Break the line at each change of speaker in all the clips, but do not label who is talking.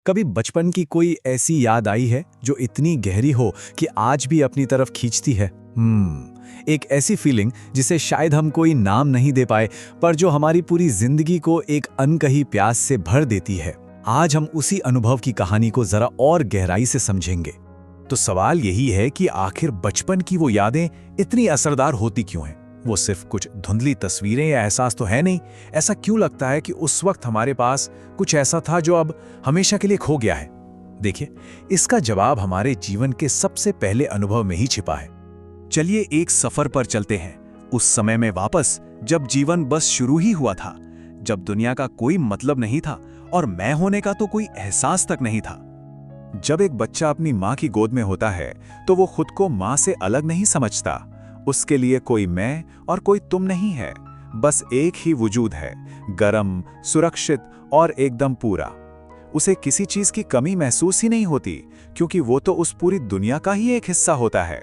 कभी बचपन की कोई ऐसी याद आई है जो इतनी गहरी हो कि आज भी अपनी तरफ खींचती है? एक ऐसी फीलिंग जिसे शायद हम कोई नाम नहीं दे पाए, पर जो हमारी पूरी जिंदगी को एक अनकही प्यास से भर देती है। आज हम उसी अनुभव की कहानी को जरा और गहराई से समझेंगे। तो सवाल यही है कि आखिर बचपन की वो यादें इतनी असरदार होती क्यों हैं? वो सिर्फ कुछ धुंधली तस्वीरें या एहसास तो है नहीं। ऐसा क्यों लगता है कि उस वक्त हमारे पास कुछ ऐसा था जो अब हमेशा के लिए खो गया है? देखिए, इसका जवाब हमारे जीवन के सबसे पहले अनुभव में ही छिपा है। चलिए एक सफर पर चलते हैं, उस समय में वापस, जब जीवन बस शुरू ही हुआ था, जब दुनिया का कोई मतलब नहीं था और मैं होने का तो कोई एहसास तक नहीं था। जब एक बच्चा अपनी माँ की गोद में होता है तो वो खुद को माँ से अलग नहीं समझता। उसके लिए कोई मैं और कोई तुम नहीं है, बस एक ही वजूद है, गरम, सुरक्षित और एकदम पूरा। उसे किसी चीज की कमी महसूस ही नहीं होती, क्योंकि वो तो उस पूरी दुनिया का ही एक हिस्सा होता है।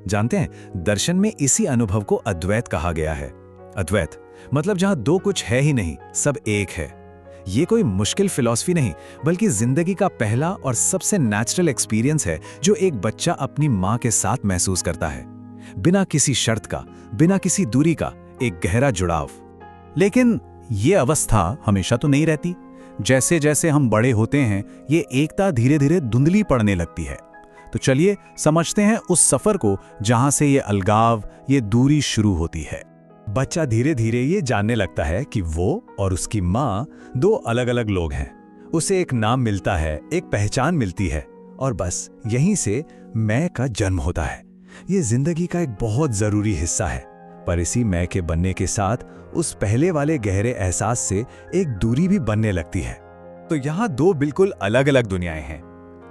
जानते हैं, दर्शन में इसी अनुभव को अद्वैत कहा गया है। अद्वैत मतलब जहां दो कुछ है ही नहीं, सब एक है। ये कोई मुश्किल फिलॉसफी नहीं, बल्कि जिंदगी का पहला और सबसे नेचुरल एक्सपीरियंस है जो एक बच्चा अपनी माँ के साथ महसूस करता है, बिना किसी शर्त का, बिना किसी दूरी का, एक गहरा जुड़ाव।
लेकिन ये अवस्था हमेशा तो नहीं रहती। जैसे जैसे हम बड़े होते हैं, ये एकता धीरे धीरे धुंधली पड़ने लगती है। तो चलिए समझते हैं उस सफर को जहां से ये अलगाव, ये दूरी शुरू होती है। बच्चा धीरे धीरे ये जानने लगता है कि वो और उसकी माँ दो अलग अलग लोग हैं। उसे एक नाम मिलता है, एक पहचान मिलती है, और बस यहीं से मैं का जन्म होता है। ये जिंदगी का एक बहुत जरूरी हिस्सा है, पर इसी मैं के बनने के साथ उस पहले वाले गहरे एहसास से एक दूरी भी बनने लगती है। तो यहाँ दो बिल्कुल अलग अलग दुनियाएं हैं।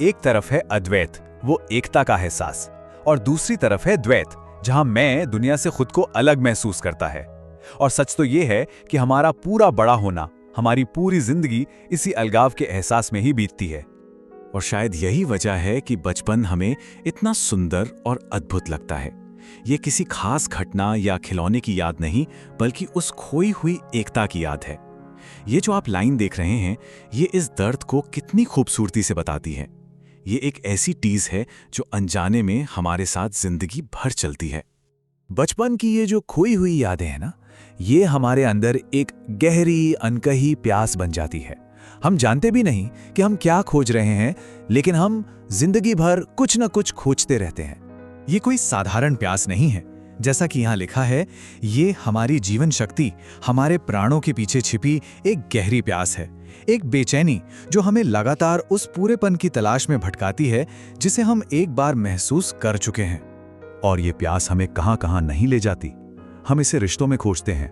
एक तरफ है अद्वैत, वो एकता का एहसास, और दूसरी तरफ है द्वैत, जहां मैं दुनिया से खुद को अलग महसूस करता है। और सच तो ये है कि हमारा पूरा बड़ा होना, हमारी पूरी जिंदगी इसी अलगाव के एहसास में ही बीतती है। और शायद यही वजह है कि बचपन हमें इतना सुंदर और अद्भुत लगता है। ये किसी खास घटना या खिलौने की याद नहीं, बल्कि उस खोई हुई एकता की याद है। ये जो आप लाइन देख रहे हैं, ये इस दर्द को कितनी खूबसूरती से बताती है। ये एक ऐसी टीज है जो अनजाने में हमारे साथ जिंदगी भर चलती है। बचपन की ये जो खोई हुई यादें हैं ना, ये हमारे अंदर एक गहरी अनकही प्यास बन जाती है। हम जानते भी नहीं कि हम क्या खोज रहे हैं, लेकिन हम जिंदगी भर कुछ न कुछ खोजते रहते हैं। ये कोई साधारण प्यास नहीं है, जैसा कि यहाँ लिखा है, ये हमारी जीवन शक्ति, हमारे प्राणों के पीछे छिपी एक गहरी प्यास है, एक बेचैनी जो हमें लगातार उस पूरेपन की तलाश में भटकाती है जिसे हम एक बार महसूस कर चुके हैं। और ये प्यास हमें कहां-कहां नहीं ले जाती। हम इसे रिश्तों में खोजते हैं,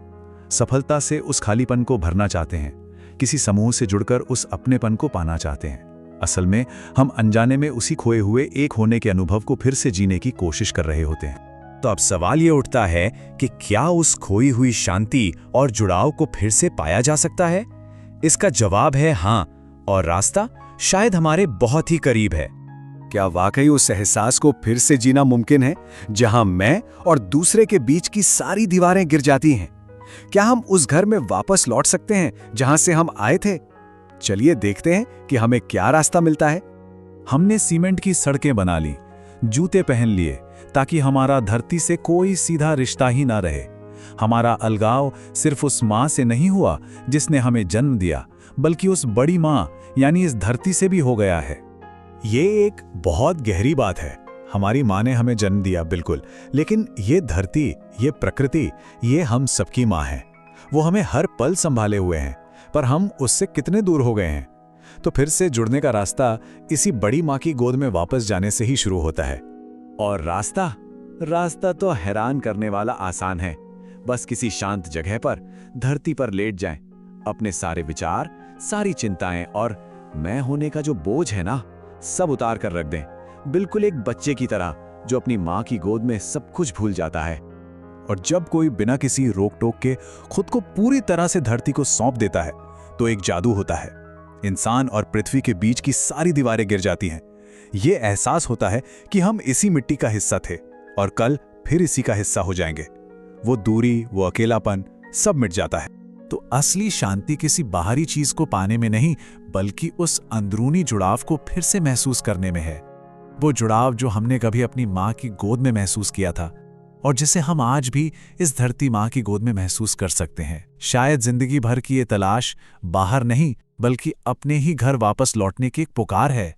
सफलता से उस खालीपन को भरना चाहते हैं, किसी समूह से जुड़कर उस अपनेपन को पाना चाहते हैं। असल में हम अनजाने में उसी खोए हुए एक होने के अनुभव को फिर से जीने की कोशिश कर रहे होते हैं। तो अब सवाल ये उठता है कि क्या उस खोई हुई शांति और जुड़ाव को फिर से पाया जा सकता है? इसका जवाब है हाँ, और रास्ता शायद हमारे बहुत ही करीब है। क्या वाकई उस एहसास को फिर से जीना मुमकिन है, जहां मैं और दूसरे के बीच की सारी दीवारें गिर जाती हैं? क्या हम उस घर में वापस लौट सकते हैं जहां से हम आए थे? चलिए देखते हैं कि हमें क्या रास्ता मिलता है। हमने सीमेंट की सड़कें बना ली, जूते पहन लिए, ताकि हमारा धरती से कोई सीधा रिश्ता ही ना रहे। हमारा अलगाव सिर्फ उस माँ से नहीं हुआ जिसने हमें जन्म दिया, बल्कि उस बड़ी माँ यानी इस धरती से भी हो गया है। ये एक बहुत गहरी बात है। हमारी माँ ने हमें जन्म दिया, बिल्कुल, लेकिन ये धरती, ये प्रकृति, ये हम सबकी माँ है। वो हमें हर पल संभाले हुए हैं, पर हम उससे कितने दूर हो गए हैं। तो फिर से जुड़ने का रास्ता इसी बड़ी माँ की गोद में वापस जाने से ही शुरू होता है। और रास्ता तो हैरान करने वाला आसान है। बस किसी शांत जगह पर धरती पर लेट जाएं, अपने सारे विचार, सारी चिंताएं और मैं होने का जो बोझ है ना, सब उतार कर रख दें, बिल्कुल एक बच्चे की तरह जो अपनी माँ की गोद में सब कुछ भूल जाता है। और जब कोई बिना किसी रोक टोक के खुद को पूरी तरह से धरती को सौंप देता है, तो एक जादू होता है। इंसान और पृथ्वी के बीच की सारी दीवारें गिर जाती हैं। ये एहसास होता है कि हम इसी मिट्टी का हिस्सा थे और कल फिर इसी का हिस्सा हो जाएंगे। वो दूरी, वो अकेलापन, सब मिट जाता है। तो असली शांति किसी बाहरी चीज को पाने में नहीं, बल्कि उस अंदरूनी जुड़ाव को फिर से महसूस करने में है। वो जुड़ाव जो हमने कभी अपनी माँ की गोद में महसूस किया था और जिसे हम आज भी इस धरती माँ की गोद में महसूस कर सकते हैं। शायद जिंदगी भर की ये तलाश बाहर नहीं बल्कि अपने ही घर वापस लौटने की एक पुकार है।